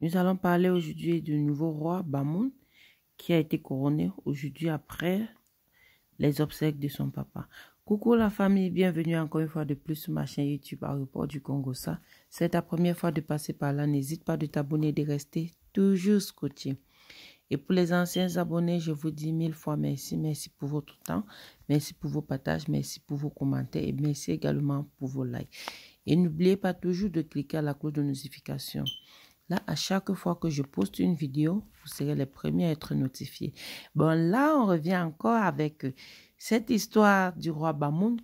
Nous allons parler aujourd'hui du nouveau roi Bamoun qui a été couronné aujourd'hui après les obsèques de son papa. Coucou la famille, bienvenue encore une fois de plus sur ma chaîne YouTube Aéroport du Congo. Ça, c'est ta première fois de passer par là. N'hésite pas de t'abonner et de rester toujours scotché. Et pour les anciens abonnés, je vous dis 1000 fois merci. Merci pour votre temps, merci pour vos partages, merci pour vos commentaires et merci également pour vos likes. Et n'oubliez pas toujours de cliquer à la cloche de notification. Là, à chaque fois que je poste une vidéo, vous serez les premiers à être notifiés. Bon, là, on revient encore avec cette histoire du roi Bamoun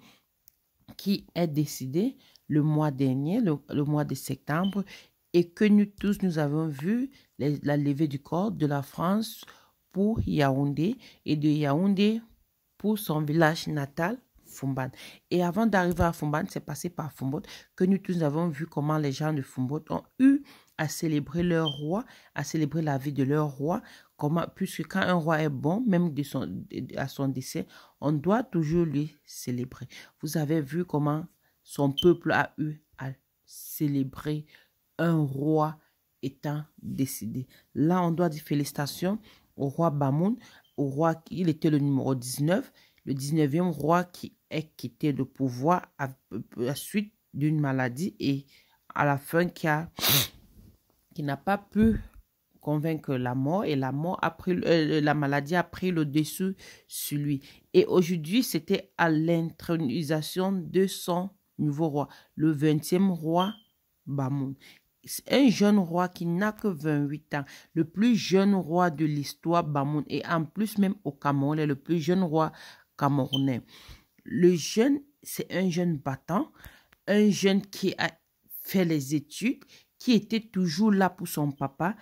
qui est décédé le mois dernier, le mois de septembre, et que nous tous, nous avons vu la levée du corps de la France pour Yaoundé et de Yaoundé pour son village natal, Fumban. Et avant d'arriver à Fumban, c'est passé par Fumbot que nous tous avons vu comment les gens de Fumbot ont eu à célébrer leur roi, à célébrer la vie de leur roi, puisque quand un roi est bon, même à son décès, on doit toujours lui célébrer. Vous avez vu comment son peuple a eu à célébrer un roi étant décédé. Là, on doit dire félicitations au roi Bamoun, au roi, il était le numéro 19, le 19e roi qui est quitté le pouvoir à la suite d'une maladie et à la fin qui n'a pas pu convaincre la mort et la maladie a pris le dessus sur lui. Et aujourd'hui, c'était à l'intronisation de son nouveau roi, le 20e roi Bamoun. Un jeune roi qui n'a que 28 ans, le plus jeune roi de l'histoire Bamoun, et en plus même au Cameroun, le plus jeune roi camerounais. Le jeune, c'est un jeune battant, un jeune qui a fait les études, qui était toujours là pour son papa,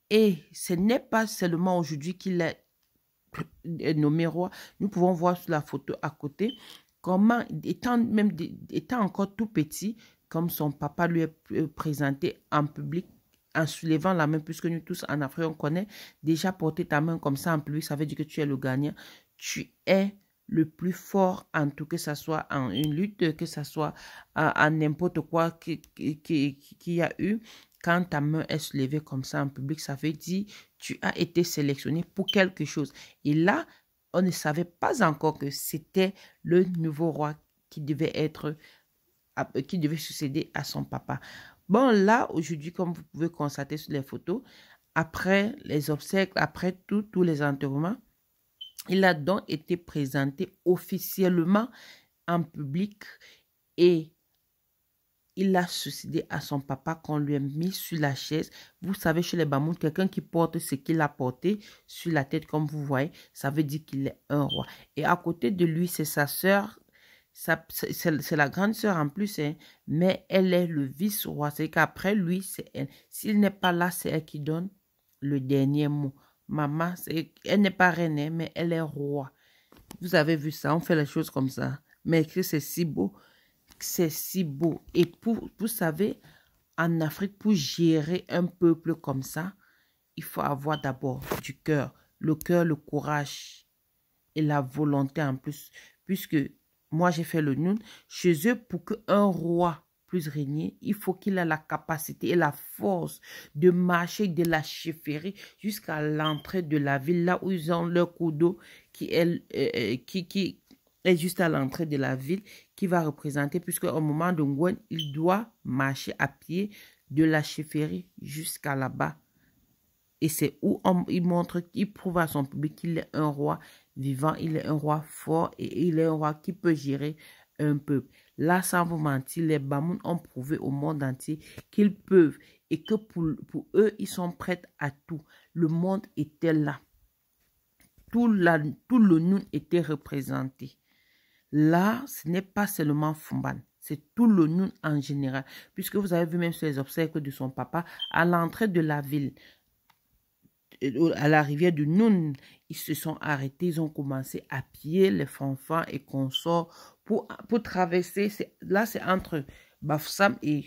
et ce n'est pas seulement aujourd'hui qu'il est nommé roi. Nous pouvons voir sur la photo à côté comment, étant encore tout petit, comme son papa lui est présenté en public, en soulevant la main, puisque nous tous en Afrique, on connaît, déjà porter ta main comme ça en public, ça veut dire que tu es le gagnant. Tu es le plus fort en tout, que ce soit en une lutte, que ce soit en n'importe quoi qu'il y a eu. Quand ta main est soulevée comme ça en public, ça veut dire que tu as été sélectionné pour quelque chose. Et là, on ne savait pas encore que c'était le nouveau roi qui devait succéder à son papa. Bon, là, aujourd'hui, comme vous pouvez constater sur les photos, après les obsèques, après tous les enterrements, il a donc été présenté officiellement en public et il a succédé à son papa qu'on lui a mis sur la chaise. Vous savez, chez les Bamoun, quelqu'un qui porte ce qu'il a porté sur la tête, comme vous voyez, ça veut dire qu'il est un roi. Et à côté de lui, c'est sa sœur. C'est la grande sœur en plus, hein, mais elle est le vice-roi. C'est qu'après lui, c'est elle. S'il n'est pas là, c'est elle qui donne le dernier mot. Maman, elle n'est pas reine, hein, mais elle est roi. Vous avez vu ça, on fait les choses comme ça. Mais que c'est si beau. C'est si beau. Et vous savez, en Afrique, pour gérer un peuple comme ça, il faut avoir d'abord du cœur, le courage et la volonté en plus. Puisque moi, j'ai fait le Noun. Chez eux, pour qu'un roi puisse régner, il faut qu'il ait la capacité et la force de marcher de la chefferie jusqu'à l'entrée de la ville, là où ils ont leur cours d'eau qui est juste à l'entrée de la ville, qui va représenter, puisque au moment de Ngwen, il doit marcher à pied de la chefferie jusqu'à là-bas. Et c'est où il prouve à son public qu'il est un roi vivant, il est un roi fort et il est un roi qui peut gérer un peuple. Là, sans vous mentir, les Bamoun ont prouvé au monde entier qu'ils peuvent et que pour eux, ils sont prêts à tout. Le monde était là. Tout le Noun était représenté. Là, ce n'est pas seulement Fumban, c'est tout le Noun en général. Puisque vous avez vu même sur les obsèques de son papa, à l'entrée de la ville, à la rivière du Noun, ils se sont arrêtés, ils ont commencé à piller les fanfans et consorts pour traverser. Là, c'est entre Bafoussam et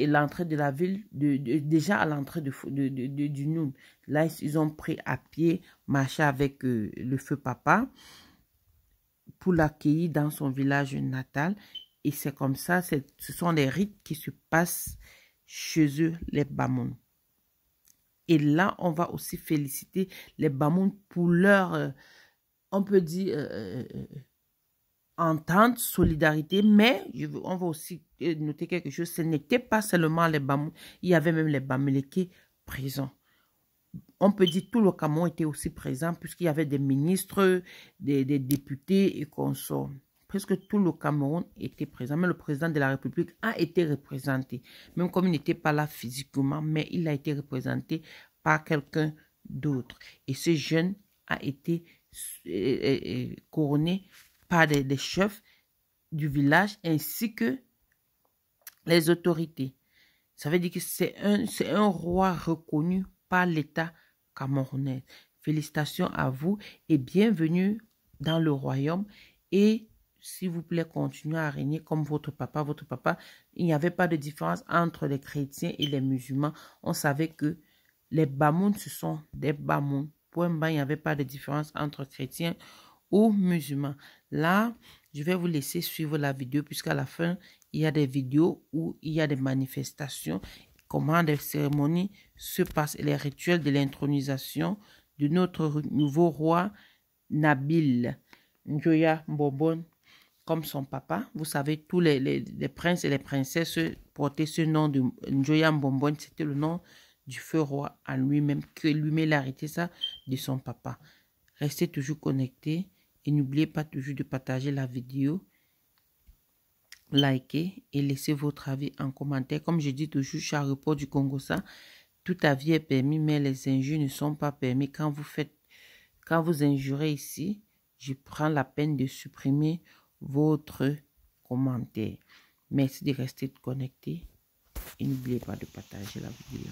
l'entrée de la ville, déjà à l'entrée du Noun. Là, ils ont pris à pied, marché avec le feu papa pour l'accueillir dans son village natal. Et c'est comme ça, ce sont les rites qui se passent chez eux, les Bamoun. Et là, on va aussi féliciter les Bamoun pour leur, on peut dire, entente, solidarité, mais on va aussi noter quelque chose, ce n'était pas seulement les Bamoun, il y avait même les Bamileke présents. On peut dire que tout le Cameroun était aussi présent puisqu'il y avait des ministres, des députés et consorts. Presque tout le Cameroun était présent, mais le président de la République a été représenté, même comme il n'était pas là physiquement, mais il a été représenté par quelqu'un d'autre. Et ce jeune a été couronné par des chefs du village ainsi que les autorités. Ça veut dire que c'est un roi reconnu par l'État camerounais. Félicitations à vous et bienvenue dans le royaume. Et s'il vous plaît, continuez à régner comme votre papa. Votre papa, il n'y avait pas de différence entre les chrétiens et les musulmans. On savait que les Bamoun, ce sont des Bamoun. Point bas, il n'y avait pas de différence entre chrétiens ou musulmans. Là, je vais vous laisser suivre la vidéo puisqu'à la fin, il y a des vidéos où il y a des manifestations, comment des cérémonies se passent et les rituels de l'intronisation de notre nouveau roi Nabil Njoya Mbobon comme son papa. Vous savez, tous les princes et les princesses portaient ce nom de Njoya Mbobon. C'était le nom du feu roi en lui-même, que lui-même a arrêté ça de son papa. Restez toujours connectés et n'oubliez pas toujours de partager la vidéo, likez et laissez votre avis en commentaire. Comme je dis toujours, chez Aéroport du Congo, ça, tout avis est permis, mais les injures ne sont pas permis. Quand vous injurez ici, je prends la peine de supprimer votre commentaire. Merci de rester connecté et n'oubliez pas de partager la vidéo.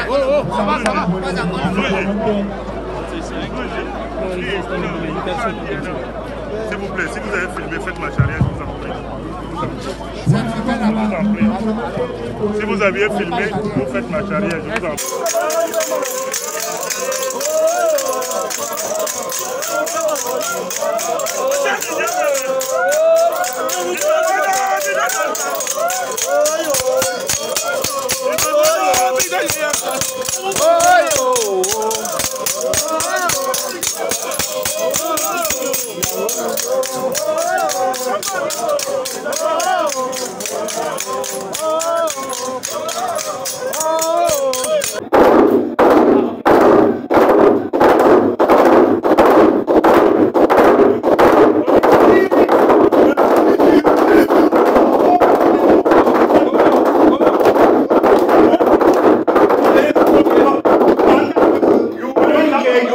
Oh, ça va, ça va. S'il vous plaît, si vous avez filmé, faites ma charrière, je vous en prie. Si vous aviez filmé, vous faites ma charrière, je vous en Même